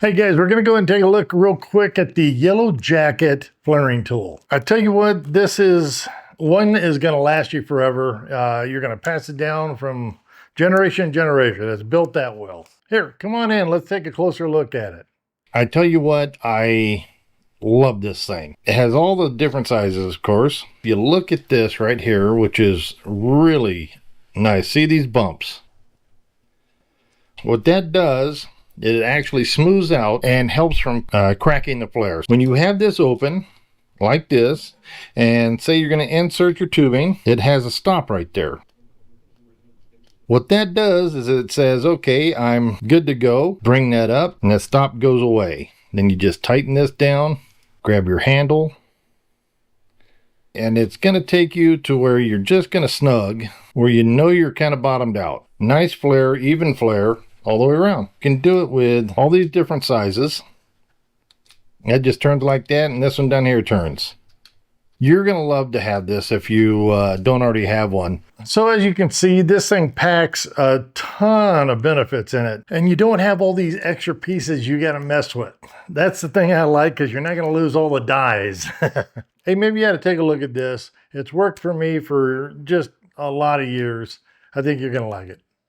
Hey guys, we're going to go and take a look real quick at the Yellow Jacket flaring tool. I tell you what, this is one is going to last you forever. You're going to pass it down from generation to generation. It's built that well. Here, come on in. Let's take a closer look at it. I tell you what, I love this thing. It has all the different sizes, of course. If you look at this right here, which is really nice. See these bumps? What that does, it actually smooths out and helps from cracking the flares. When you have this open like this and say you're going to insert your tubing, it has a stop right there. What that does is it says, okay, I'm good to go. Bring that up and that stop goes away. Then you just tighten this down, grab your handle, and it's going to take you to where you're just going to snug, where you know you're kind of bottomed out. Nice flare, even flare all the way around. You can do it with all these different sizes. That just turns like that, and this one down here turns. You're going to love to have this if you don't already have one. So as you can see, this thing packs a ton of benefits in it, and you don't have all these extra pieces you got to mess with. That's the thing I like, because you're not going to lose all the dies. Hey, maybe you ought to take a look at this. It's worked for me for just a lot of years. I think you're going to like it.